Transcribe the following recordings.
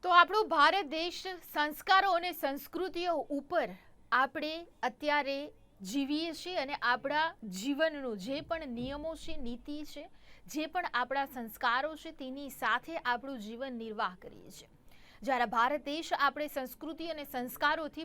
તો આપણો ભારત દેશ સંસ્કારો અને સંસ્કૃતિઓ ઉપર આપણે અત્યારે જીવીએ છીએ અને આપણા જીવનનું જે પણ નિયમો છે, નીતિ છે, જે પણ આપણા સંસ્કારો છે તેની સાથે આપણું જીવન નિર્વાહ કરીએ છીએ. જ્યારે ભારત દેશ આપણે સંસ્કૃતિ અને સંસ્કારોથી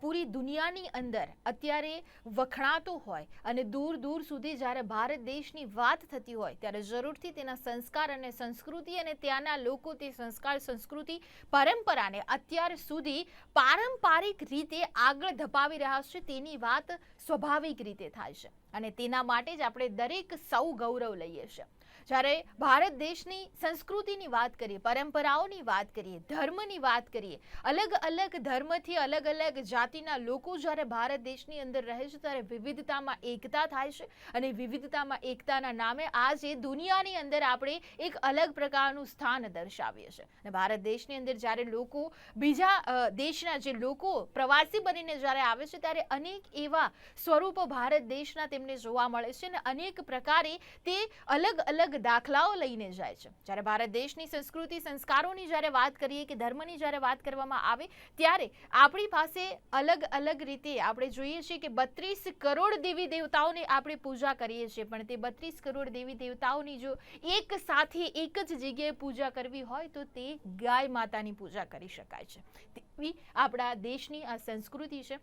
પૂરી દુનિયાની અંદર અત્યારે વખણાતો હોય અને દૂર દૂર સુધી જ્યારે ભારત દેશની વાત થતી હોય ત્યારે જરૂરથી તેના સંસ્કાર અને સંસ્કૃતિ અને ત્યાંના લોકો તે સંસ્કાર સંસ્કૃતિ પરંપરાને અત્યાર સુધી પારંપરિક રીતે આગળ ધપાવી રહ્યા છે તેની વાત સ્વાભાવિક રીતે થાય છે અને તેના માટે જ આપણે દરેક સૌ ગૌરવ લઈએ છીએ. જ્યારે ભારત દેશની સંસ્કૃતિની વાત કરીએ, પરંપરાઓની વાત કરીએ, ધર્મની વાત કરીએ, અલગ અલગ ધર્મથી અલગ અલગ જાતિના લોકો જ્યારે ભારત દેશની અંદર રહે છે ત્યારે વિવિધતામાં એકતા થાય છે અને વિવિધતામાં એકતાના નામે આજે દુનિયાની અંદર આપણે એક અલગ પ્રકારનું સ્થાન દર્શાવીએ છીએ. અને ભારત દેશની અંદર જ્યારે લોકો બીજા દેશના જે લોકો પ્રવાસી બનીને જ્યારે આવે છે ત્યારે અનેક એવા સ્વરૂપો ભારત દેશના તેમને જોવા મળે છે અને અનેક પ્રકારે તે અલગ અલગ દાખલાઓ લઈને જાય છે. જ્યારે ભારત દેશની સંસ્કૃતિ સંસ્કારોની જ્યારે વાત કરીએ કે ધર્મની જ્યારે વાત કરવામાં આવે ત્યારે આપણી પાસે અલગ અલગ રીતે આપણે જોઈએ છીએ કે 32 કરોડ દેવી દેવતાઓની આપણે પૂજા કરીએ છીએ, પણ તે 32 કરોડ દેવી દેવતાઓની જો એક સાથે એક જ જગ્યાએ પૂજા કરવી હોય તો તે ગાય માતાની પૂજા કરી શકાય છે. તેવી આપણા દેશની આ સંસ્કૃતિ છે.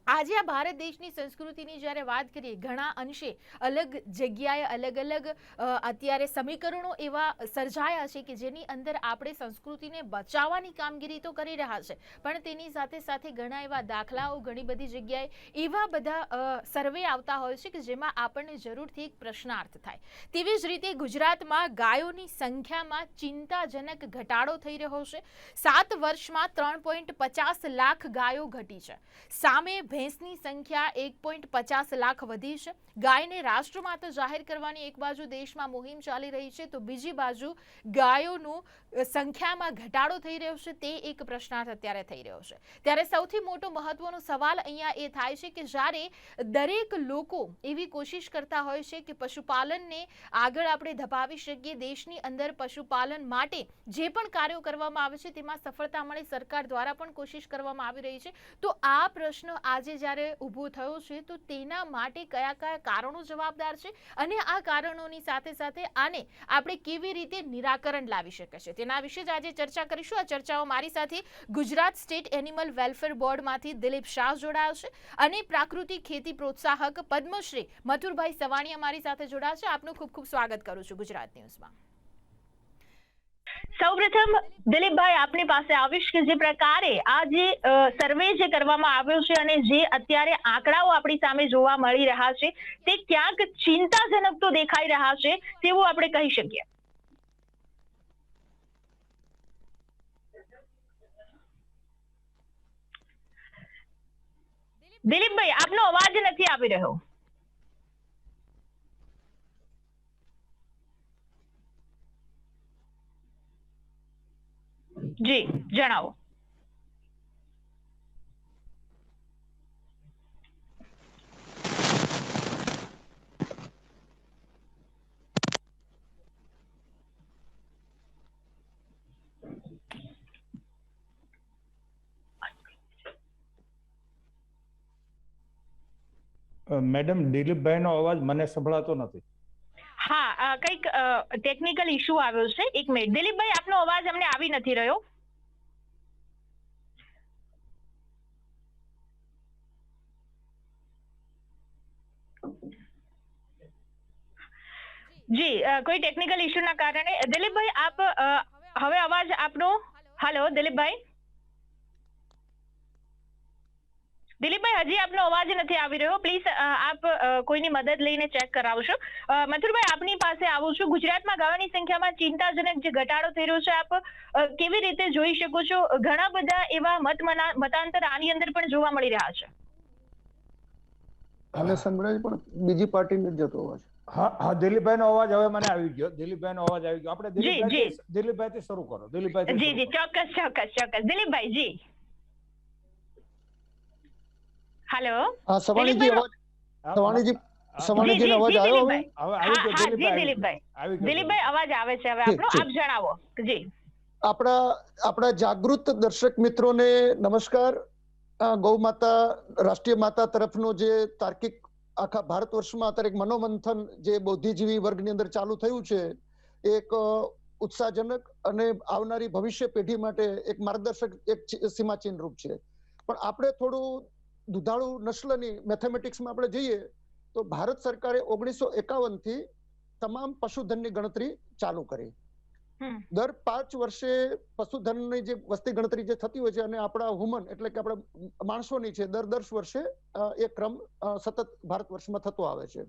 આજે આ ભારત દેશની સંસ્કૃતિની જ્યારે વાત કરીએ ઘણા અંશે અલગ જગ્યાએ અલગ અલગ અત્યારે સમીકરણો એવા સર્જાયા છે કે જેની અંદર આપણે સંસ્કૃતિને બચાવવાની કામગીરી તો કરી રહ્યા છે, પણ તેની સાથે સાથે ઘણા એવા દાખલાઓ ઘણી બધી જગ્યાએ એવા બધા સર્વે આવતા હોય છે કે જેમાં આપણને જરૂરથી એક પ્રશ્નાર્થ થાય. તેવી જ રીતે ગુજરાતમાં ગાયોની સંખ્યામાં ચિંતાજનક ઘટાડો થઈ રહ્યો છે. 7 વર્ષમાં 3.50 લાખ ગાયો ઘટી છે. સામે ભેંસની સંખ્યા 1.50 લાખ વધી છે. ગાયને રાષ્ટ્રમાતા જાહેર કરવાની એક બાજુ દેશમાં મુહિમ ચાલી રહી છે તો બીજી બાજુ ગાયોનું સંખ્યામાં ઘટાડો થઈ રહ્યો છે તે એક પ્રશ્નાર્થ અત્યારે થઈ રહ્યો છે. ત્યારે સૌથી મોટો મહત્વનો સવાલ અહીંયા એ થાય છે કે જ્યારે દરેક લોકો એવી કોશિશ કરતા હોય છે કે પશુપાલનને આગળ આપણે ધપાવી શકીએ, દેશની અંદર પશુપાલન માટે જે પણ કાર્યો કરવામાં આવે છે તેમાં સફળતા મળે, સરકાર દ્વારા પણ કોશિશ કરવામાં આવી રહી છે. તો આ પ્રશ્ન આજે જ્યારે ઊભો થયો છે તો તેના માટે કયા કયા કારણો જવાબદાર છે અને આ કારણોની સાથે સાથે આને આપણે કેવી રીતે નિરાકરણ લાવી શકીએ છીએ તેના વિશે જ આજે ચર્ચા કરીશું. આ ચર્ચાઓ મારી સાથે ગુજરાત સ્ટેટ એનિમલ વેલફેર બોર્ડમાંથી દિલીપ શાહ જોડાયા છે અને પ્રાકૃતિક ખેતી પ્રોત્સાહક પદ્મશ્રી મથુરભાઈ સવાણીયા મારી સાથે જોડાયા છે. આપનું ખૂબ ખૂબ સ્વાગત કરું છું ગુજરાત ન્યૂઝમાં. સૌપ્રથમ દિલીપભાઈ આપની પાસે આવીશ કે જે પ્રકારે આ જે સર્વે જે કરવામાં આવ્યો છે અને જે અત્યારે આંકડાઓ આપણી સામે જોવા મળી રહ્યા છે તે ક્યાંક ચિંતાજનક તો દેખાઈ રહ્યા છે તેવું આપણે કહી શકીએ. દિલીપભાઈ આપનો અવાજ નથી આવી રહ્યો. જી જણાવો. મેડમ દિલીપભાઈનો અવાજ મને સંભળાતો નથી. હા, કંઈક ટેકનિકલ ઇશ્યુ આવ્યો છે. એક મિનિટ દિલીપભાઈ આપનો અવાજ અમને આવી નથી રહ્યો. જી કોઈ ટેકનિકલ ઇશ્યુના કારણે દિલીપભાઈ આપ હવે અવાજ આપનો. હેલો દિલીપભાઈ. દિલીપભાઈ હજી આપનો અવાજ નથી આવી રહ્યો. પ્લીઝ આપ કોઈની મદદ લઈને ચેક કરાવશો. મથુરભાઈ આપની પાસે આવું છું. ગુજરાતમાં ગાયોની સંખ્યામાં ચિંતાજનક જે ઘટાડો થઈ રહ્યો છે આપ કેવી રીતે જોઈ શકો છો? ઘણા બધા એવા મતાંતર આની અંદર પણ જોવા મળી રહ્યા છે. અને સંભળાય પણ બીજી પાર્ટીને જ જતો અવાજ. હા દિલીપભાઈનો અવાજ હવે મને આવી ગયો. દિલીપભાઈનો અવાજ આવી ગયો. આપણે દિલીપભાઈથી શરૂ કરો. દિલીપભાઈ જી જી ચોક્કસ. દિલીપભાઈ જી. હેલો. હા સવાણીજી અવાજ સવાણીજી અવાજ આવ્યો હવે? દિલીપભાઈ અવાજ આવે છે હવે આપનો. આપ જણાવો. જી આપણા જાગૃત દર્શક મિત્રોને નમસ્કાર. ગૌ માતા રાષ્ટ્રીય માતા તરફનો જે તાર્કિક આખા ભારત વર્ષમાં અત્યારે એક મનોમંથન જે બૌદ્ધિજીવી વર્ગની અંદર ચાલુ થયું છે, એક ઉત્સાહજનક અને આવનારી ભવિષ્ય પેઢી માટે એક માર્ગદર્શક, એક સીમાચિહ્ન રૂપ છે. પણ આપણે થોડું દુધાળુ નસ્લની મેથેમેટિક્સમાં આપણે જઈએ તો ભારત સરકારે 1951 થી તમામ પશુધનની ગણતરી ચાલુ કરી. દર 5 વર્ષે પશુધનની જે વસ્તી ગણતરી જે થતી હોય છે અને આપણા હ્યુમન એટલે કે આપણા માણસોની છે, દર વર્ષે એ ક્રમ સતત ભારત વર્ષમાં થતો આવે છે.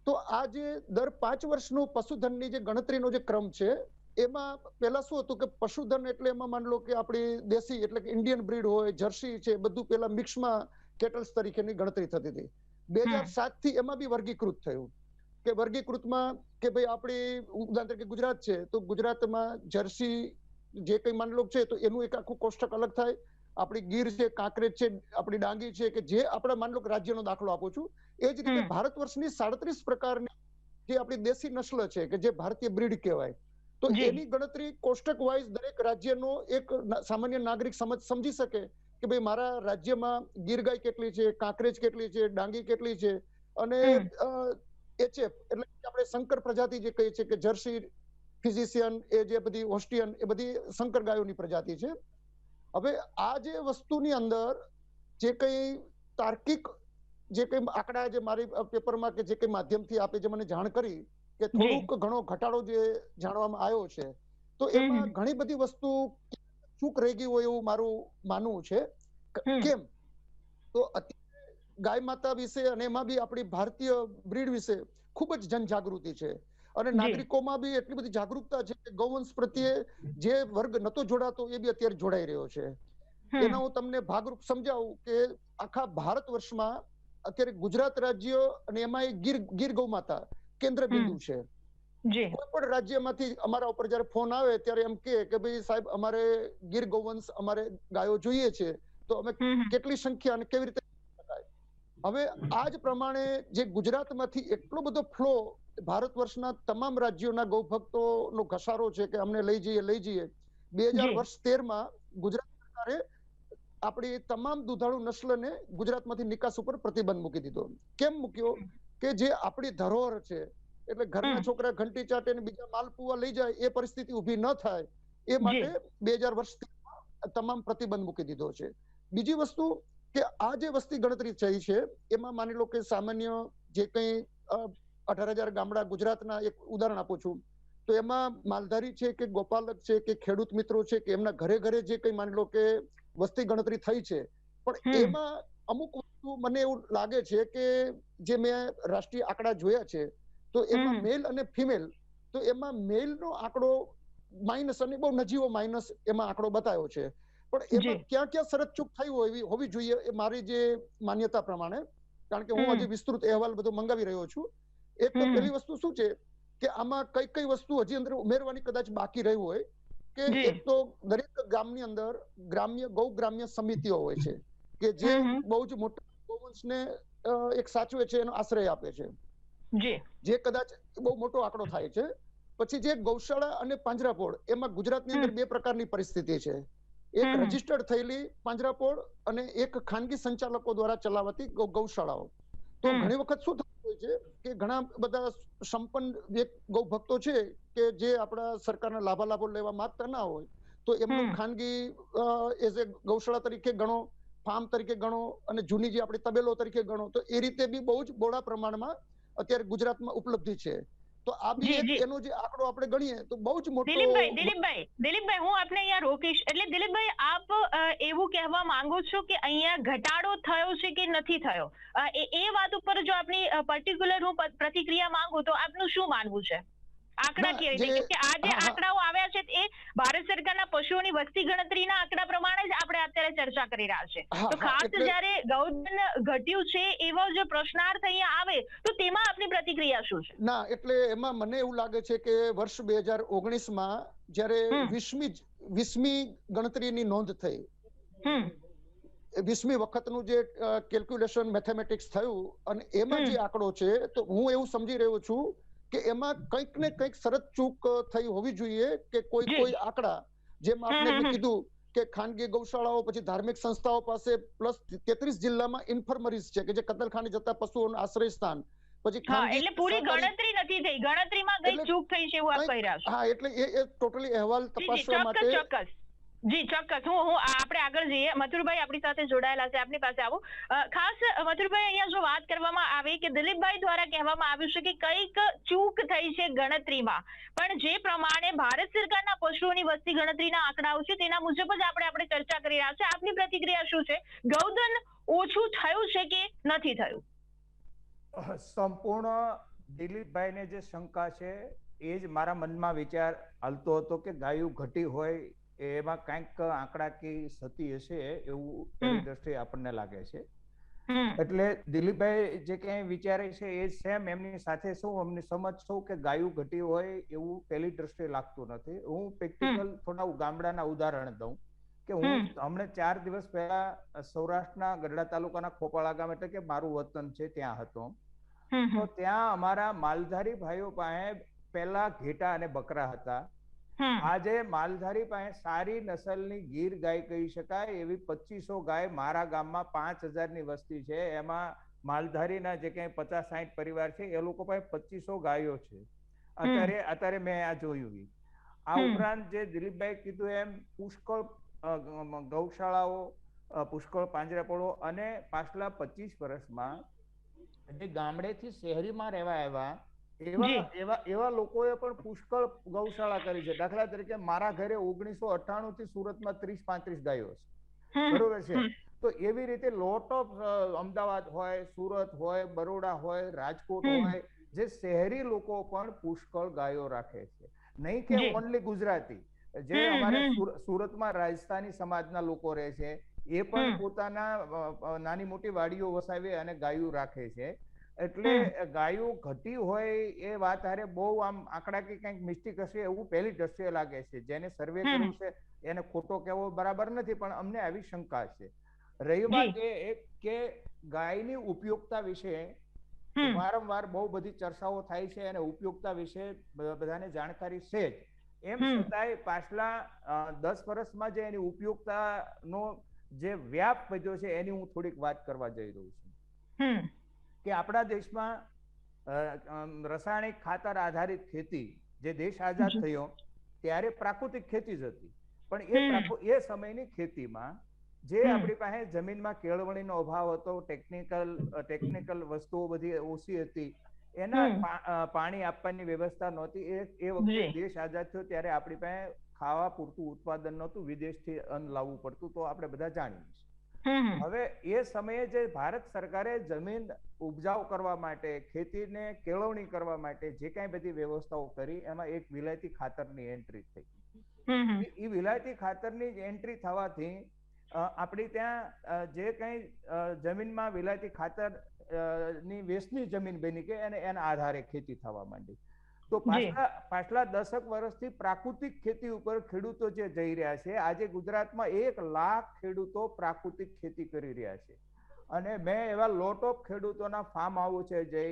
તો આ જે દર 5 વર્ષનું પશુધનની જે ગણતરીનો જે ક્રમ છે, એમાં પહેલા શું હતું કે પશુધન એટલે એમાં માન લો કે આપણી દેશી એટલે કે ઇન્ડિયન બ્રીડ હોય, જર્સી છે, બધું પેલા મિક્સમાં કેટલ્સ તરીકેની ગણતરી થતી હતી. 2007 થી એમાં બી વર્ગીકૃત થયું કે વર્ગીકૃતમાં કે ભાઈ આપણી ઉદાહરણ તરીકે ગુજરાત છે તો ગુજરાતમાં જર્સી જે કંઈ માન લો છે તો એનું એક આખું કોષ્ટક અલગ થાય. આપણી ગીર છે, કાંકરેજ છે, આપણી ડાંગી છે કે જે આપણા માન લો કે રાજ્યનો દાખલો આપું છું, એ જ રીતે ભારત વર્ષની 37 પ્રકારની જે આપણી દેશી નસ્લ છે કે જે ભારતીય બ્રીડ કહેવાય, તો એની ગણતરી કોષ્ટક વાઇઝ દરેક રાજ્યનો એક સામાન્ય નાગરિક સમજી શકે કે ભાઈ મારા રાજ્યમાં ગીર ગાય કેટલી છે, કાંકરેજ કેટલી છે, ડાંગી કેટલી છે, અને એચએફ એટલે આપણે સંકર પ્રજાતિ જે કહીએ છીએ કે જર્સી, ફિઝિશિયન, એ જે બધી હોસ્ટિયન, એ બધી સંકર ગાયોની પ્રજાતિ છે. હવે આ જે વસ્તુની અંદર જે કંઈ તાર્કિક જે કંઈ આંકડા જે મારી પેપરમાં કે જે કંઈ માધ્યમથી આપે જે મને જાણ કરી કે થોડુંક ઘણો ઘટાડો જે જાણવામાં આવ્યો છે, તો એમાં ઘણી બધી વસ્તુ ચૂક રહી ગઈ હોય એવું મારું માનવું છે. કેમ તો ગાય માતા વિશે અને એમાં બી આપણી ભારતીય બ્રીડ વિશે ખૂબ જ જનજાગૃતિ છે અને નાગરિકોમાં બી એટલી બધી જાગૃતતા છે કે ગૌવંશ પ્રત્યે જે વર્ગ નતો જોડાતો એ બી અત્યારે જોડાઈ રહ્યો છે. એના હું તમને ભાગરૂપ સમજાવું કે આખા ભારત વર્ષમાં અત્યારે ગુજરાત રાજ્ય અને એમાં ગીર ગૌ માતા કેન્દ્ર બિંદુ છે. કોઈ પણ રાજ્યમાંથી અમારા ઉપર જયારે ફોન આવે ત્યારે એમ કે ભાઈ સાહેબ અમારે ગીર ગૌવંશ અમારે ગાયો જોઈએ છે, તો અમે કેટલી સંખ્યા અને કેવી રીતે. હવે આ જ પ્રમાણે જે ગુજરાતમાંથી એટલો બધો ફ્લો ભારત વર્ષના તમામ રાજ્યોના ગૌભક્તોનો ઘસારો છે કે અમને લઈ જઈએ 2013માં ગુજરાત સરકારે આપણી તમામ દુધાળુ નસ્લને ગુજરાતમાંથી નિકાસ ઉપર પ્રતિબંધ મૂકી દીધો. કેમ મૂક્યો કે જે આપણી ધરોહર છે એટલે ઘરના છોકરા ઘંટી ચાટે ને બીજા માલપુઆ લઈ જાય એ પરિસ્થિતિ ઊભી ન થાય એ માટે 2013માં તમામ પ્રતિબંધ મૂકી દીધો છે. બીજી વસ્તુ કે આ જે વસ્તી ગણતરી થઈ છે એમાં માની લો કે સામાન્ય જે કંઈ 18,000 ગામડા ગુજરાતના એક ઉદાહરણ આપું છું, તો એમાં માલધારી છે કે ગોપાલક છે કે ખેડૂત મિત્રો છે કે એમના ઘરે ઘરે જે કંઈ માની લો કે વસ્તી ગણતરી થઈ છે, પણ એમાં અમુક વસ્તુ મને એવું લાગે છે કે જે મેં રાષ્ટ્રીય આંકડા જોયા છે તો એમાં મેલ અને ફિમેલ, તો એમાં મેલનો આંકડો માઇનસ અને બહુ નજીવો માઇનસ એમાં આંકડો બતાવ્યો છે. પણ એમાં ક્યાં ક્યાં શરત ચૂક થઈ હોવી જોઈએ એ મારી જે માન્યતા પ્રમાણે, કારણ કે હું હજી વિસ્તૃત અહેવાલ બધો મંગાવી રહ્યો છું. એક તો પહેલી વસ્તુ શું છે કે આમાં કઈ કઈ વસ્તુ હજી અંદર ઉમેરવાની કદાચ બાકી રહી હોય કે એક તો દરેક ગામની અંદર ગ્રામ્ય સમિતિઓ હોય છે કે જે બહુ જ મોટા ગૌવંશને એક સાચવે છે, એનો આશ્રય આપે છે, જે કદાચ બહુ મોટો આંકડો થાય છે. પછી જે ગૌશાળા અને પાંજરાપોળ, એમાં ગુજરાતની અંદર 2 પ્રકારની પરિસ્થિતિ છે. એક રજીસ્ટર્ડ થયેલી પાંજરાપોળ અને એક ખાનગી સંચાલકો દ્વારા ચલાવાતી ગૌશાળાઓ. તો ઘણી વખત શું થતું હોય છે કે ઘણા બધા સંપન્ન ગૌ ભક્તો છે કે જે આપણા સરકારના લાભાલાભો લેવા માંગતા ના હોય, તો એમનું ખાનગી એઝ એ ગૌશાળા તરીકે ગણો, ફાર્મ તરીકે ગણો અને જૂની જે આપણી તબેલો તરીકે ગણો, તો એ રીતે બી બહુ જ બહોળા પ્રમાણમાં અત્યારે ગુજરાતમાં ઉપલબ્ધિ છે. તો આ બી એનો જે આંકડો આપણે ગણીએ તો બહુ જ મોટો. દિલીપભાઈ હું આપને અહીંયા રોકીશ. એટલે દિલીપભાઈ આપ એવું કહેવા માંગો છો કે અહીંયા ઘટાડો થયો છે કે નથી થયો, એ વાત ઉપર જો આપની પર્ટિક્યુલર હું પ્રતિક્રિયા માંગુ તો આપનું શું માનવું છે? આંકડા કેવી રીતે કે આ જે આંકડાઓ આવ્યા છે એ ભારત સરકારના પશુઓની વસ્તી ગણતરીના આંકડા પ્રમાણે જ આપણે અત્યારે ચર્ચા કરી રહ્યા છે. તો ખાસ જ્યારે ગૌધન ઘટ્યું છે એવો જો પ્રશ્નાર્થ અહીંયા આવે તો તેમાં આપની પ્રતિક્રિયા શું છે? ના, એટલે એમાં મને એવું લાગે છે કે વર્ષ 2019માં જ્યારે 20મી ગણતરીની નોંધ થઈ, 20મી વખતનું જે કેલ્ક્યુલેશન મેથેમેટિક્સ થયું અને એમાં જે આંકડો છે, તો હું એવું સમજી રહ્યો છું કે એમાં કંઈક ને કંઈક શરત ચૂક થઈ હોવી જોઈએ કે કોઈ આંકડા, જેમ આપને મેં કીધું કે ખાનગી ગૌશાળાઓ, પછી ધાર્મિક સંસ્થાઓ પાસે પ્લસ 33 જિલ્લામાં ઇન્ફર્મરીઝ છે કે જે કતલખાને જતા પશુઓનું આશ્રય સ્થાન, પછી એટલે પૂરી ગણતરી નથી થઈ, ગણતરીમાં કઈ ચૂક થઈ છે એવું આપ કહી રહ્યા છો. હા, એટલે એ ટોટલી અહેવાલ તપાસવા માટે ચોક્કસ જી ચોક્કસ. હું આપણે આગળ જઈએ. મથુરભાઈ આપણી સાથે જોડાયેલા છે, આપની પાસે આવું. ખાસ મથુરભાઈ, અહીંયા જો વાત કરવામાં આવે કે દિલીપભાઈ દ્વારા કહેવામાં આવ્યું છે કે કંઈક ચૂક થઈ છે ગણતરીમાં, પણ જે પ્રમાણે ભારત સરકારના પશુઓની વસ્તી ગણતરીના આંકડાઓ છે તેના મુજબ જ આપણે ચર્ચા કરી રહ્યા છે. આપની પ્રતિક્રિયા શું છે? ગૌધન ઓછું થયું છે કે નથી થયું? સંપૂર્ણ દિલીપભાઈને જે શંકા છે એ જ મારા મનમાં વિચાર હાલતો હતો કે ગાયું ઘટી હોય, એમાં કંઈક આંકડાકીય ક્ષતિ હશે એવું એની દ્રષ્ટિએ આપણને લાગે છે. એટલે દિલીપભાઈ જે ક્યાંય વિચારે છે એ સેમ એમની સાથે અમને સમજ છું કે ગાયું ઘટી હોય એવું પહેલી દ્રષ્ટિએ લાગતું નથી. હું પ્રેક્ટિકલ થોડા ગામડાના ઉદાહરણ દઉં કે હું હમણાં 4 દિવસ પહેલા સૌરાષ્ટ્રના ગઢડા તાલુકાના ખોપાળા ગામ, એટલે કે મારું વતન છે, ત્યાં હતો. તો ત્યાં અમારા માલધારી ભાઈઓ પાસે પહેલા ઘેટા અને બકરા હતા. આજે માલધારી પાસે સારી નસલની ગીર ગાય કહી શકાય એવી 2500 ગાય મારા ગામમાં 5000 ની વસ્તી છે. એમાં માલધારીના જે કઈ 50-60 પરિવાર છે એ લોકો પાસે 2500 ગાયો છે. અત્યારે મેં આ જોયું. આ ઉપરાંત જે દિલીપભાઈ કીધું એમ પુષ્કળ ગૌશાળાઓ, પુષ્કળ પાંજરાપોળો, અને પાછલા 25 વર્ષમાં જે ગામડેથી શહેરીમાં રહેવા આવ્યા એવા લોકોએ પણ પુષ્કળ ગૌશાળા કરી છે. દાખલા તરીકે મારા ઘરે 1998 થી સુરતમાં 30-35 ગાયો છે, બરોબર છે. તો એવી રીતે લોટ ઓફ અમદાવાદ હોય, સુરત હોય, બરોડા હોય, રાજકોટ હોય, જે શહેરી લોકો પણ પુષ્કળ ગાયો રાખે છે. નહીં કે ઓનલી ગુજરાતી, જે અમારે સુરતમાં રાજસ્થાની સમાજના લોકો રહે છે એ પણ પોતાના નાની મોટી વાડીઓ વસાવી અને ગાયું રાખે છે. એટલે ગાયું ઘટી હોય એ વાત હારે બહુ આમ આંકડાકીય કંઈક મિસ્ટેક હશે એવું પહેલી દ્રષ્ટિએ લાગે છે. જેને સર્વે કર્યું છે એને ખોટો કહેવો બરાબર નથી, પણ અમને આવી શંકા છે. રહી વાત એ કે ગાયની ઉપયોગતા વિશે વારંવાર બહુ બધી ચર્ચાઓ થાય છે અને ઉપયોગતા વિશે બધાને જાણકારી છે જ. એમ છતાંય પાછલા 10 વર્ષમાં જે એની ઉપયોગતાનો જે વ્યાપ વધ્યો છે એની હું થોડીક વાત કરવા જઈ રહ્યો છું. કે આપણા દેશમાં રાસાયણિક ખાતર આધારિત ખેતી, જે દેશ આઝાદ થયો ત્યારે પ્રાકૃતિક ખેતી જ હતી, પણ એ સમયની ખેતીમાં જે આપણી પાસે જમીનમાં કેળવણીનો અભાવ હતો, ટેકનિકલ વસ્તુઓ બધી ઓછી હતી, એના પાણી આપવાની વ્યવસ્થા નહોતી. એ વખતે દેશ આઝાદ થયો ત્યારે આપણી પાસે ખાવા પૂરતું ઉત્પાદન નહોતું, વિદેશથી અન્ન લાવવું પડતું, તો આપણે બધા જાણીએ છીએ. હવે એ સમયે જે ભારત સરકારે જમીન ઉપજાઉ કરવા માટે, ખેતીને કેળવણી કરવા માટે જે કાંઈ બધી વ્યવસ્થાઓ કરી, એમાં એક વિલાયતી ખાતરની એન્ટ્રી થઈ. એ વિલાયતી ખાતરની એન્ટ્રી થવાથી આપણી ત્યાં જે કંઈ જમીનમાં વિલાયતી ખાતર ની વેચની જમીન બની કે એના આધારે ખેતી થવા માંડી. તો પાછલા 10 વર્ષથી પ્રાકૃતિક ખેતી ઉપર ખેડૂતો જે જઈ રહ્યા છે, આજે ગુજરાતમાં 1 લાખ ખેડૂતો પ્રાકૃતિક ખેતી કરી રહ્યા છે. અને મેં એવા લોટ ઓફ ખેડૂતોના ફાર્મ હાઉસ છે, જે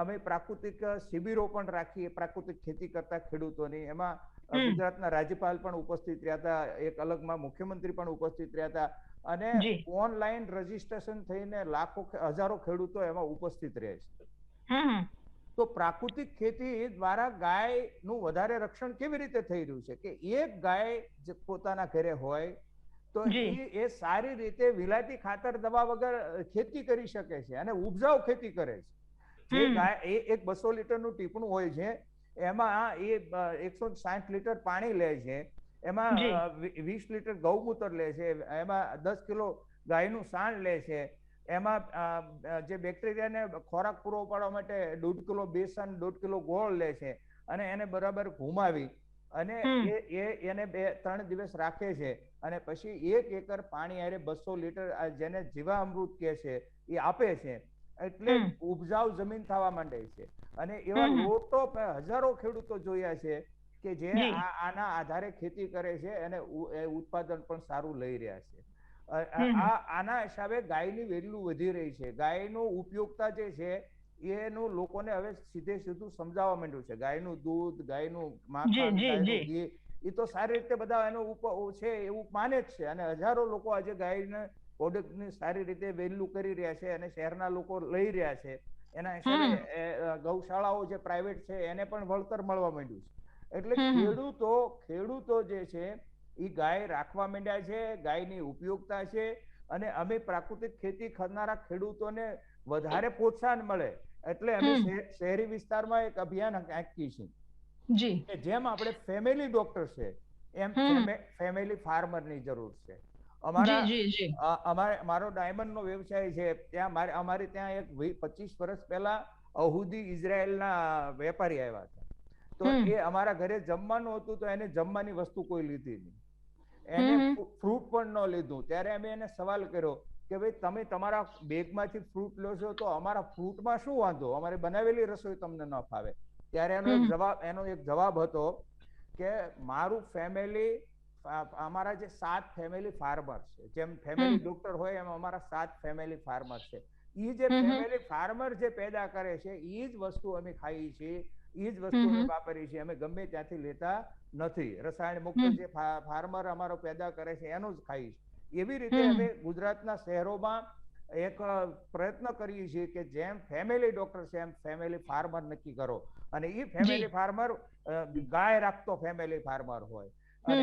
અમે પ્રાકૃતિક શિબિરો પણ રાખીએ પ્રાકૃતિક ખેતી કરતા ખેડૂતોની. એમાં ગુજરાતના રાજ્યપાલ પણ ઉપસ્થિત રહ્યા હતા, એક અલગમાં મુખ્યમંત્રી પણ ઉપસ્થિત રહ્યા હતા, અને ઓનલાઈન રજીસ્ટ્રેશન થઈને હજારો ખેડૂતો એમાં ઉપસ્થિત રહે છે. તો પ્રાકૃતિક ખેતી દ્વારા ગાયનું વધારે રક્ષણ કેવી રીતે થઈ રહ્યું છે કે એક ગાય પોતાના ઘરે હોય તો એ સારી રીતે વિલાયતી ખાતર દવા વગર ખેતી કરી શકે છે અને ઉપજાઉ ખેતી કરે છે. જે ગાય એક 200 લીટરનું ટીપણું હોય છે, એમાં એ 160 લીટર પાણી લે છે, એમાં 20 લીટર ગૌમૂત્ર લે છે, એમાં 10 કિલો ગાયનું સાણ લે છે, એમાં જે બેક્ટેરિયાને ખોરાક પૂરો પાડવા માટે 1.5 કિલો બેસન, 1.5 કિલો ગોળ લે છે, અને એને બરાબર ઘુમાવી અને એને 2-3 દિવસ રાખે છે, અને પછી 1 એકર પાણી હારે 200 લીટર જેને જીવામૃત કહે છે એ આપે છે. એટલે ઉપજાઉ જમીન થવા માંડે છે. અને એવા લોટો હજારો ખેડૂતો જોયા છે કે જે આના આધારે ખેતી કરે છે અને ઉત્પાદન પણ સારું લઈ રહ્યા છે. આના હિસાબે ગાયની વેલ્યુ વધી રહી છે. ગાયનો ઉપયોગતા જે છે એનું લોકોને હવે સીધે સીધું સમજાવવા માંડ્યું છે. ગાયનું દૂધ, ગાયનું જી માખણ, જી ગાયનું જી ઘી, એ તો સારી રીતે બધા એનો છે એવું માને જ છે. અને હજારો લોકો આજે ગાયના પ્રોડક્ટની સારી રીતે વેલ્યુ કરી રહ્યા છે અને શહેરના લોકો લઈ રહ્યા છે. એના હિસાબે ગૌશાળાઓ જે પ્રાઇવેટ છે એને પણ વળતર મળવા માંડ્યું છે. એટલે ખેડૂતો જે છે એ ગાય રાખવા માંડ્યા છે, ગાયની ઉપયોગતા છે. અને અમે પ્રાકૃતિક ખેતી કરનારા ખેડૂતોને વધારે પ્રોત્સાહન મળે એટલે અમે શહેરી વિસ્તારમાં એક અભિયાન આંકીએ છીએ જી કે જેમ આપણે ફેમિલી ડોક્ટર છે એમ ફેમિલી ફાર્મરની જરૂર છે. મારો ડાયમંડ નો વ્યવસાય છે, ત્યાં અમારે ત્યાં એક 25 વર્ષ પહેલા અહુદી ઇઝરાયલના વેપારી આવ્યા હતા. તો એ અમારા ઘરે જમવાનું હતું તો એને જમવાની વસ્તુ કોઈ લીધી નહીં, એને ફ્રૂટ પણ ન લીધું. ત્યારે અમે એને સવાલ કર્યો કે ભાઈ તમે તમારા બેગમાંથી ફ્રૂટ લો છો તો અમારા ફ્રૂટમાં શું વાંધો, અમારે બનાવેલી રસોઈ તમને ન ફાવે. ત્યારે એનો એક જવાબ હતો કે મારું ફેમિલી, અમારા જે 7 ફેમિલી ફાર્મર છે, જેમ ફેમિલી ડોક્ટર હોય એમ અમારા 7 ફેમિલી ફાર્મર છે. એ જે ફેમિલી ફાર્મર જે પેદા કરે છે એ જ વસ્તુ અમે ખાઈએ છીએ, એ જ વસ્તુ અમે વાપરીએ છીએ. અમે ગમે ત્યાંથી લેતા નથી. રસાયણ મુક્ત જે ફાર્મર અમારો પેદા કરે છે એનું જ ખાઈએ છીએ. એવી રીતે અમે ગુજરાતના શહેરોમાં એક પ્રયત્ન કરીએ છીએ કે જેમ ફેમિલી ડોક્ટર છે એમ ફેમિલી ફાર્મર નક્કી કરો. અને એ ફેમિલી ફાર્મર ગાય રાખતો ફેમિલી ફાર્મર હોય. અને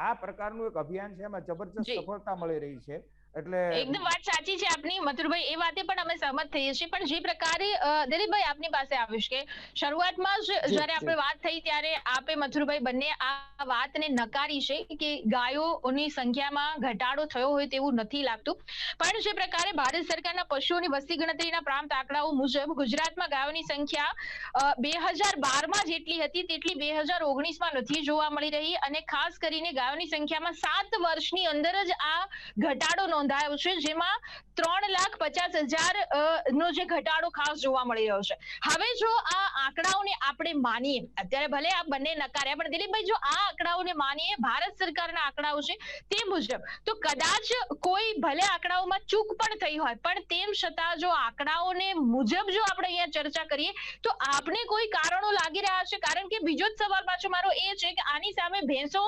આ પ્રકારનું એક અભિયાન છે, એમાં જબરજસ્ત સફળતા મળી રહી છે. એટલે એકદમ વાત સાચી છે આપની મથુરભાઈ, એ વાતે પણ અમે સહમત થઈએ છીએ. પણ જે પ્રકારે દિલીપભાઈ આપની પાસે આવીશ કે શરૂઆતમાં જ જ્યારે આપણે વાત થઈ ત્યારે આપે મથુરભાઈ બંને આ વાતને નકારી છે કે ગાયોની સંખ્યામાં ઘટાડો થયો હોય તેવું નથી લાગતું. પણ જે પ્રકારે ભારત સરકારના પશુઓની વસ્તી ગણતરીના પ્રાપ્ત આંકડાઓ મુજબ ગુજરાતમાં ગાયોની સંખ્યા 2012માં જેટલી હતી તેટલી 2019માં નથી જોવા મળી રહી. અને ખાસ કરીને ગાયોની સંખ્યામાં 7 વર્ષની અંદર જ આ ઘટાડો નોંધાયો છે, જેમાં 3,50,000 નો જે ઘટાડો ખાસ જોવા મળી રહ્યો છે. હવે જો આ આંકડાઓને આપણે માનીએ, અત્યારે ભલે આ બંને નકાર્યા, પણ દિલીપભાઈ જો આ આંકડાઓને માનીએ, ભારત સરકારના આંકડાઓ છે તે મુજબ, તો કદાચ કોઈ ભલે આંકડાઓમાં ચૂક પણ થઈ હોય, પણ તેમ છતાં જો આંકડાઓને મુજબ જો આપણે અહીંયા ચર્ચા કરીએ તો આપને કોઈ કારણો લાગી રહ્યા છે? કારણ કે બીજો જ સવાલ પાછો મારો એ છે કે આની સામે ભેંસો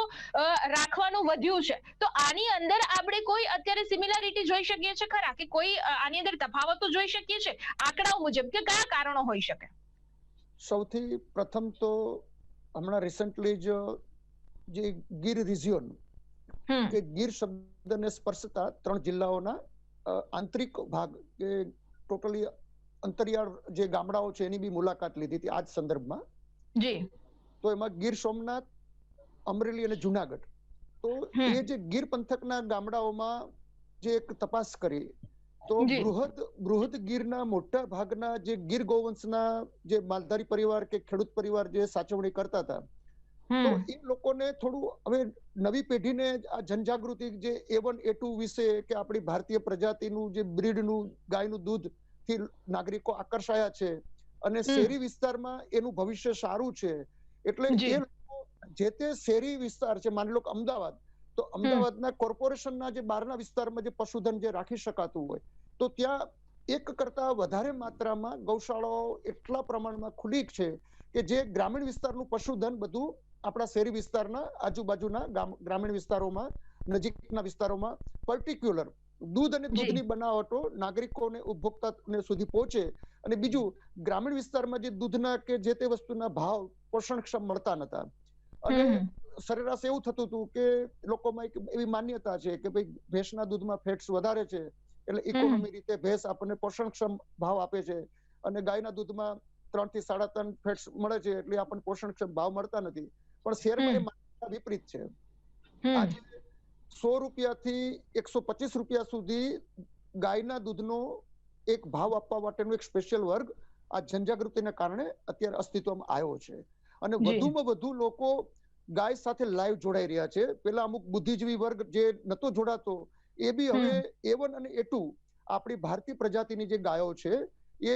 રાખવાનું વધ્યું છે, તો આની અંદર આપણે કોઈ અત્યારે સિમિલારિટી જોઈ શકીએ છીએ ખરા કે કોઈ આની અંદર તફાવતો જોઈ શકીએ છીએ આંકડાઓ મુજબ, કે કયા કારણો હોઈ શકે? સૌથી પ્રથમ તો હમણાં રિસન્ટલી જ જે ગીર રિજિયન કે ગીર શબ્દને સ્પર્શતા 3 જિલ્લાઓના આંતરિક ભાગ કે ટોટલી અંતરિયાળ જે ગામડાઓ છે એની બી મુલાકાત લીધી હતી આજ સંદર્ભમાં. જી. તો એમાં ગીર સોમનાથ, અમરેલી અને જુનાગઢ, તો એ જે ગીર પંથકના ગામડાઓમાં જે એક તપાસ કરી તો બૃહદ ગીરના મોટા ભાગના જે ગીર ગૌવંશના જે માલધારી પરિવાર કે ખેડૂત પરિવાર જે સાચવણી કરતા હતા, તો એ લોકોને થોડું હવે નવી પેઢીને આ જનજાગૃતિ જે A1 A2 વિશે કે આપણી ભારતીય પ્રજાતિનું જે બ્રીડનું ગાયનું દૂધ થી નાગરિકો આકર્ષાયા છે અને શહેરી વિસ્તારમાં એનું ભવિષ્ય સારું છે, એટલે એ જે તે શહેરી વિસ્તાર છે, માની લો કે અમદાવાદ, તો અમદાવાદના કોર્પોરેશનના જે બહારના વિસ્તારમાં જે પશુધન જે રાખી શકાતું હોય તો ત્યાં એક કરતા વધારે માત્રામાં ગૌશાળાઓ એટલા પ્રમાણમાં ખુલ્લી છે કે જે ગ્રામીણ વિસ્તારનું પશુધન બધું આપણા શહેરી વિસ્તારના આજુબાજુના ગ્રામીણ વિસ્તારોમાં, નજીકના વિસ્તારોમાં પર્ટિક્યુલર દૂધ અને દૂધની બનાવટો નાગરિકોને, ઉપભોક્તાને સુધી પહોંચે. અને બીજું, ગ્રામીણ વિસ્તારમાં જે દૂધના કે જે તે વસ્તુના ભાવ પોષણક્ષમ મળતા નતા, અને સરેરાશ એવું થતું હતું કે લોકોમાં એક એવી માન્યતા છે કે ભાઈ ભેંસના દૂધમાં ફેટ્સ વધારે છે એટલે ઇકોનોમી રીતે ભેંસ આપણને પોષણક્ષમ ભાવ આપે છે, અને ગાયના દૂધમાં 3 થી 3.5 ફેટ્સ મળે છે એટલે આપણને પોષણક્ષમ ભાવ મળતા નથી. પણ શહેરમાં એ માન્યતા વિપરીત છે. આજે 100 રૂપિયાથી 125 રૂપિયા સુધી ગાયના દૂધનો એક ભાવ આપવા માટેનો એક સ્પેશિયલ વર્ગ આ જનજાગૃતિને કારણે અત્યારે અસ્તિત્વમાં આવ્યો છે. અને વધુમાં વધુ લોકો ગાય સાથે લાઈવ જોડાઈ રહ્યા છે. પેલા અમુક બુદ્ધિજીવી વર્ગ જે નતો જોડાતો એ બી હવે A1 અને A2 આપણી ભારતીય પ્રજાતિની જે ગાયો છે એ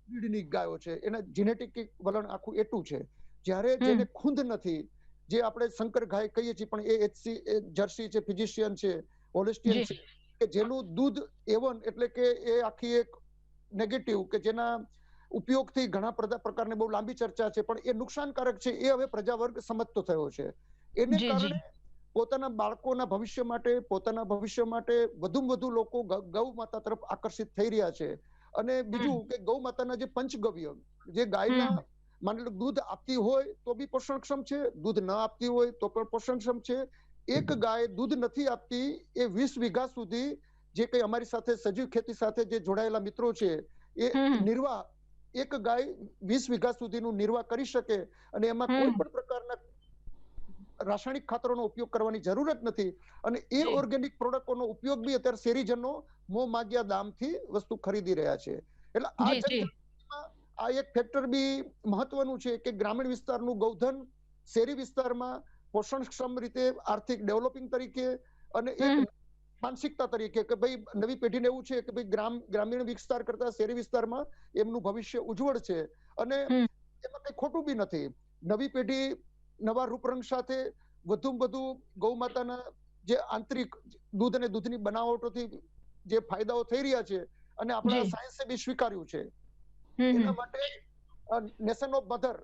બ્રીડની ગાયો છે, એના જીનેટિક વલણ આખું A2 છે. જ્યારે જેને ખૂંદ નથી, જે આપણે સંકર ગાય કહીએ છીએ પણ એ HC જર્સી છે, ફિજિશિયન છે, હોલિસ્ટિયન છે, કે જેનું દૂધ A1 એટલે કે એ આખી એક નેગેટિવ કે જેના ઉપયોગથી ઘણા પ્રકારની બહુ લાંબી ચર્ચા છે, પણ એ નુકસાનકારક છે એ હવે પ્રજાવર્ગ સમજતો થયો છે. એને કારણે પોતાના બાળકોના ભવિષ્ય માટે, પોતાના ભવિષ્ય માટે વધુમાં વધુ લોકો ગૌ માતા તરફ આકર્ષિત થઈ રહ્યા છે. અને બીજું કે ગૌ માતાના જે પંચગવ્ય, જે ગાયના માની લો દૂધ આપતી હોય તો બી પોષણક્ષમ છે, દૂધ ન આપતી હોય તો પણ પોષણક્ષમ છે. એક ગાય દૂધ નથી આપતી એ 20 વીઘા સુધી, જે કઈ અમારી સાથે સજીવ ખેતી સાથે જે જોડાયેલા મિત્રો છે, એ નિર્વાહ, એક ગાય 20 વીઘા સુધીનું નિર્વાહ કરી શકે અને એમાં કોઈ પણ પ્રકારના રાસાયણિક ખાતરોનો ઉપયોગ કરવાની જરૂર જ નથી. અને એ ઓર્ગેનિક પ્રોડક્ટોનો ઉપયોગ બી અત્યારે શહેરીજનો મોં માગ્યા દામથી વસ્તુ ખરીદી રહ્યા છે. એટલે આ જનજાગૃતિમાં આ એક ફેક્ટર બી મહત્વનું છે કે ગ્રામીણ વિસ્તારનું ગૌધન શહેરી વિસ્તારમાં પોષણક્ષમ રીતે આર્થિક ડેવલપિંગ તરીકે અને એક માનસિકતા તરીકે કે ભાઈ નવી પેઢીને એવું છે કે ભાઈ ગ્રામીણ વિસ્તાર કરતા શહેરી વિસ્તારમાં એમનું ભવિષ્ય ઉજ્જવળ છે. અને એમાં કઈ ખોટું બી નથી. નવી પેઢી નવા રૂપરંગ સાથે વધુમાં વધુ ગૌ માતાના જે આંતરિક દૂધ અને દૂધની બનાવટોથી જે ફાયદાઓ થઈ રહ્યા છે અને આપણા સાયન્સે બી સ્વીકાર્યું છે, એના માટે નેશન ઓફ મધર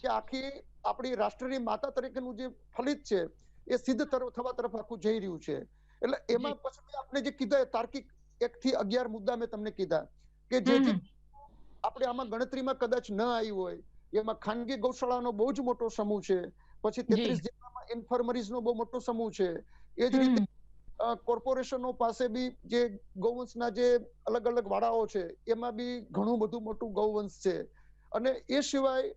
કે આખી આપણી રાષ્ટ્રની માતા તરીકેનું જે ફલિત છે એ સિદ્ધ થવા તરફ આખું જઈ રહ્યું છે. એટલે એમાં પછી આપણે જે કીધા તાર્કિક 1 થી 11 મુદ્દા મેં તમને કીધા કે જે આપણે આમાં ગણતરીમાં કદાચ ન આવી હોય, એમાં ખાનગી ગૌશાળાનો બહુ જ મોટો સમૂહ છે, પછી 33 જિલ્લામાં ઇન્ફર્મરીઝનો બહુ મોટો સમૂહ છે. એ જ રીતે કોર્પોરેશનો પાસે બી જે ગૌવંશના જે અલગ અલગ વાડાઓ છે એમાં બી ઘણું બધું મોટું ગૌવંશ છે. અને એ સિવાય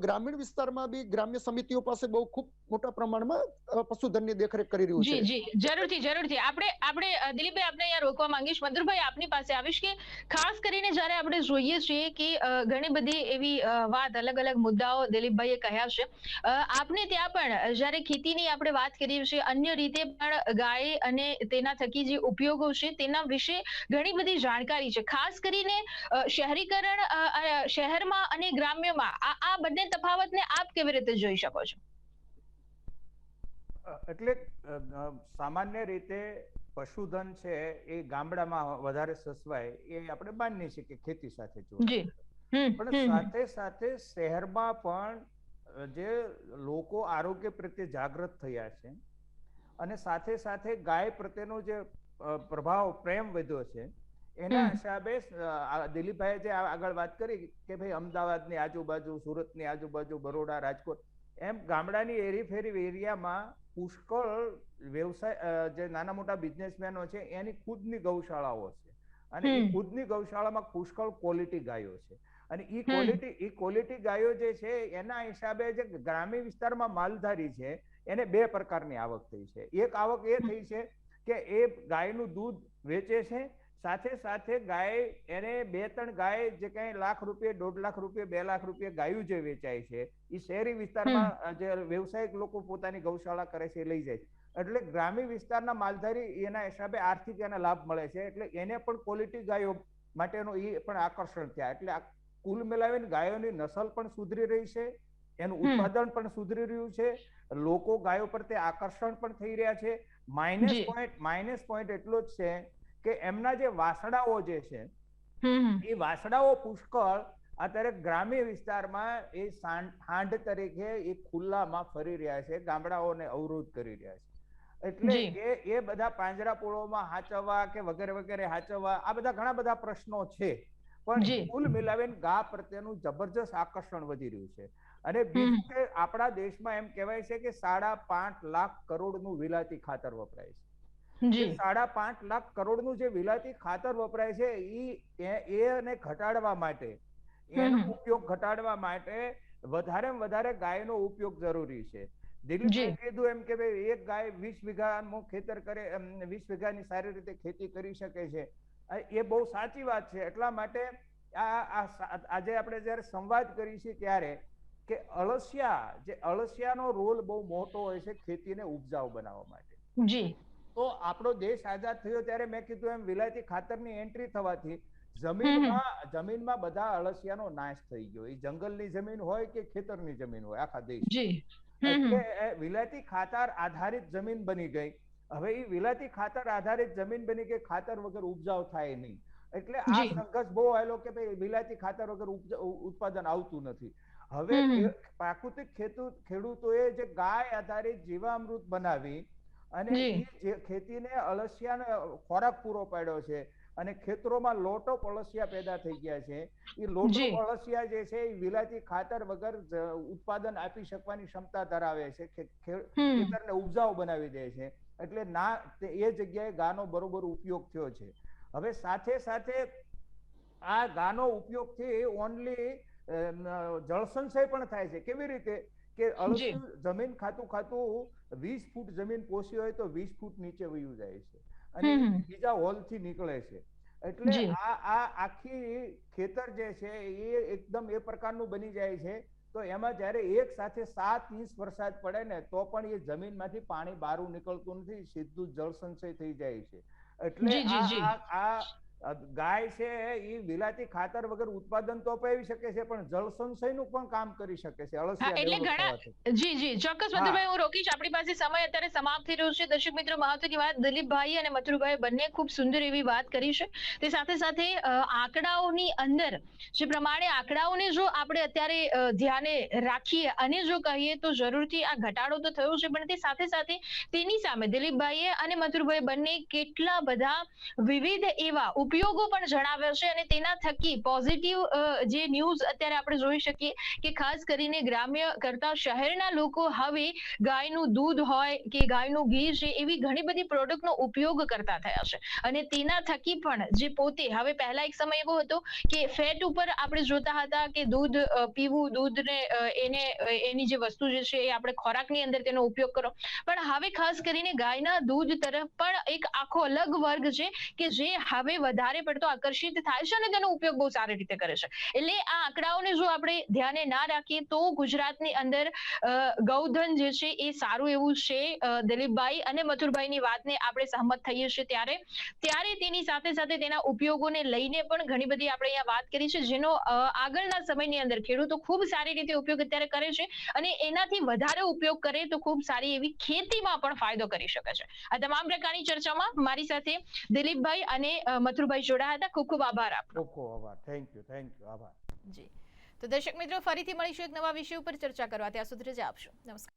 ગ્રામીણ વિસ્તારમાં બી ગ્રામ્ય સમિતિઓ પાસે બહુ ખૂબ મોટા પ્રમાણમાં પશુધનની દેખરેખ કરી રહ્યું છે. જરૂરથી આપણે દિલીપભાઈ આપણે અહીંયા રોકવા માંગીશ. મધુરભાઈ આપની પાસે આવીશ કે ખાસ કરીને જ્યારે આપણે જોઈએ છીએ કે ઘણી બધી એવી વાત, અલગ અલગ મુદ્દાઓ દિલીપભાઈએ કહ્યા છે. આપને ત્યાં પણ જ્યારે ખેતીની આપણે વાત કરીએ છીએ, અન્ય રીતે પણ ગાય અને તેના થકી જે ઉપયોગો છે તેના વિશે ઘણી બધી જાણકારી છે. ખાસ કરીને શહેરીકરણ, શહેરમાં અને ગ્રામ્યમાં આ બંને તફાવતને આપ કેવી રીતે જોઈ શકો છો? એટલે સામાન્ય રીતે પશુધન છે એ ગામડામાં વધારે સસવાય એ આપણે માનીએ છીએ કે ખેતી સાથે જોડાય. પણ સાથે સાથે શહેરમાં પણ જે લોકો આરોગ્ય પ્રત્યે જાગૃત થયા છે અને સાથે સાથે ગાય પ્રત્યેનો જે પ્રભાવ, પ્રેમ વધ્યો છે, એના હિસાબે દિલીપભાઈએ જે આગળ વાત કરી કે ભાઈ અમદાવાદની આજુબાજુ, સુરતની આજુબાજુ, બરોડા, રાજકોટ એમ ગામડાની એરીફેરી એરિયામાં પુષ્કળ વ્યવસાય, જે નાના મોટા બિઝનેસમેનો છે એની ખુદની ગૌશાળાઓ છે અને એ ખુદની ગૌશાળામાં પુષ્કળ ક્વોલિટી ગાયો છે. અને એ ક્વોલિટી ગાયો જે છે એના હિસાબે જે ગ્રામીણ વિસ્તારમાં માલધારી છે એને 2 પ્રકારની આવક થઈ છે. એક આવક એ થઈ છે કે એ ગાયનું દૂધ વેચે છે, સાથે સાથે ગાય એને 2-3 ગાય જે કઈ લાખ રૂપિયા, 1.5 લાખ રૂપિયા, 2 લાખ રૂપિયા ગાયું જે વેચાય છે એ શહેરી વિસ્તારમાં જે વ્યવસાયિક લોકો પોતાની ગૌશાળા કરે છે એ લઈ જાય છે. એટલે ગ્રામીણ વિસ્તારના માલધારી એના હિસાબે આર્થિક એને લાભ મળે છે. એટલે એને પણ ક્વોલિટી ગાયો માટેનો એ પણ આકર્ષણ થયા. એટલે કુલ મિલાવીને ગાયોની નસલ પણ સુધરી રહી છે, એનું ઉત્પાદન પણ સુધરી રહ્યું છે, લોકો ગાયો પ્રત્યે આકર્ષણ પણ થઈ રહ્યા છે. માઇનસ પોઈન્ટ એટલો જ છે કે એમના જે વાસડાઓ જે છે એ વાસડાઓ પુષ્કળ અત્યારે ગ્રામ્ય વિસ્તારમાં એ હાંડ તરીકે એ ખુલ્લામાં ફરી રહ્યા છે, ગામડાઓને અવરોધ કરી રહ્યા છે. એટલે એ બધા પાંજરાપોળોમાં હાચવવા કે વગેરે વગેરે હાચવવા, આ બધા ઘણા બધા પ્રશ્નો છે. પણ કુલ મિલાવીને ગા પ્રત્યેનું જબરજસ્ત આકર્ષણ વધી રહ્યું છે. અને બીજું કે આપણા દેશમાં એમ કહેવાય છે કે 5.5 લાખ કરોડનું વિલાતી ખાતર વપરાય છે. 5.5 લાખ કરોડનું જે વિલાતી ખાતર વપરાય છે એને ઘટાડવા માટે, એનો ઉપયોગ ઘટાડવા માટે વધારે ગાયનો ઉપયોગ જરૂરી છે. દિલીપભાઈ કીધું એમ કે ભાઈ એક ગાય 20 વીઘાનું ખેતર કરે, 20 વીઘાની સારી રીતે ખેતી કરી શકે છે, એ બહુ સાચી વાત છે. એટલા માટે આજે આપણે જયારે સંવાદ કરીએ છીએ ત્યારે કે અળસિયાનો રોલ બહુ મોટો હોય છે ખેતીને ઉપજાઉ બનાવવા માટે. તો આપણો દેશ આઝાદ થયો ત્યારે મેં કીધું એમ વિલાયતી ખાતરની એન્ટ્રી થવાથી જમીનમાં બધા અળસિયાનો નાશ થઈ ગયો. એ જંગલની જમીન હોય કે ખેતરની જમીન હોય, આખા દેશ. એટલે વિલાયતી ખાતર આધારિત જમીન બની ગઈ. હવે એ વિલાયતી ખાતર આધારિત જમીન બની ગઈ, ખાતર વગર ઉપજાવ થાય નહીં. એટલે આ જી. સંઘર્ષ બહુ આવેલો કે ભાઈ વિલાયતી ખાતર વગર ઉત્પાદન આવતું નથી. હવે પ્રાકૃતિક ખેડૂતોએ જે ગાય આધારિત જીવામૃત બનાવી અને જી. એ જે ખેતીને અળસિયાને ખોરાક પૂરો પાડ્યો છે અને ખેતરોમાં લોટો અળસિયા પેદા થઈ ગયા છે. એ લોટો જી. અળસિયા જે છે એ વિલાયતી ખાતર વગર ઉત્પાદન આપી શકવાની ક્ષમતા ધરાવે છે, ખેતરને ઉપજાઉ બનાવી દે છે. એટલે એ જગ્યાએ ગાનો બરોબર ઉપયોગ થયો છે. હવે સાથે સાથે આ ગાનો ઉપયોગથી ઓનલી જળસંચય પણ થાય છે. કેવી રીતે કે અળસિયું જમીન ખાતું 20 ફૂટ જમીન પોષી હોય તો 20 ફૂટ નીચે વયું જાય છે અને બીજા હોલથી નીકળે છે. એટલે આ આખી ખેતર જે છે એ એકદમ એ પ્રકારનું બની જાય છે. તો એમાં જયારે એક સાથે 7 ઇંચ વરસાદ પડે ને તો પણ એ જમીનમાંથી પાણી બહાર નીકળતું નથી, સીધું જળ સંચય થઈ જાય છે. એટલે આ ગાય છે એ વિલાયતી ખાતર વગર ઉત્પાદન તો અપાવી શકે છે પણ જળ સંચયનું પણ કામ કરી શકે છે. એટલે ઘણા જી ચોક્કસ મથુરભાઈ, હું રોકીશ. આપણી પાસે સમય અત્યારે સમાપ્ત થઈ રહ્યો છે. દર્શક મિત્રો, મહત્વની વાત દિલીપભાઈ અને મથુરભાઈ બંને ખૂબ સુંદર એવી વાત કરી છે. તે સાથે સાથે આંકડાઓની અંદર જે પ્રમાણે આંકડાઓને જો આપણે અત્યારે ધ્યાને રાખીએ અને જો કહીએ તો જરૂરથી આ ઘટાડો તો થયો છે, પણ તે સાથે સાથે તેની સામે દિલીપભાઈએ અને મથુરભાઈ બંને કેટલા બધા વિવિધ એવા ઉપયોગો પણ જણાવ્યા છે અને તેના થકી પોઝિટિવ જે ન્યૂઝ અત્યારે આપણે જોઈ શકીએ કે ખાસ કરીને ગ્રામ્ય કરતા શહેરના લોકો હવે ગાયનું દૂધ હોય કે ગાયનું ઘી છે એવી ઘણી બધી પ્રોડક્ટનો ઉપયોગ કરતા થયા છે. અને તેના થકી પણ જે પોતે હવે પહેલા એક સમય એવો હતો કે ફેટ ઉપર આપણે જોતા હતા કે દૂધ પીવું, દૂધને એની જે વસ્તુ જે છે એ આપણે ખોરાકની અંદર તેનો ઉપયોગ કરો, પણ હવે ખાસ કરીને ગાયના દૂધ તરફ પણ એક આખો અલગ વર્ગ છે કે જે હવે વધારે પડતો આકર્ષિત થાય છે અને તેનો ઉપયોગ બહુ સારી રીતે કરે છે. એટલે આ આંકડાઓને જો આપણે ધ્યાને ના રાખીએ તો ગુજરાતની અંદર ગૌધન જે છે એ સારું એવું છે. દિલીપભાઈ અને મથુરભાઈની વાતને આપણે સહમત થઈએ છીએ ત્યારે તેની સાથે સાથે તેના ઉપયોગોને લઈને પણ ઘણી બધી આપણે અહીંયા વાત કરી છે, જેનો આગળના સમયની અંદર ખેડૂતો ખૂબ સારી રીતે ઉપયોગ અત્યારે કરે છે અને એનાથી વધારે ઉપયોગ કરે તો ખૂબ સારી એવી ખેતીમાં પણ ફાયદો કરી શકે છે. આ તમામ પ્રકારની ચર્ચામાં મારી સાથે દિલીપભાઈ અને મથુરભાઈ જોડાયા હતા. ખૂબ ખૂબ આભાર આપનો. ખૂબ આભાર. થેન્ક યુ આભાર. જી, તો દર્શક મિત્રો, ફરીથી મળીશું એક નવા વિષય ઉપર ચર્ચા કરવા. ત્યાં સુધી રજા આપશો. નમસ્કાર.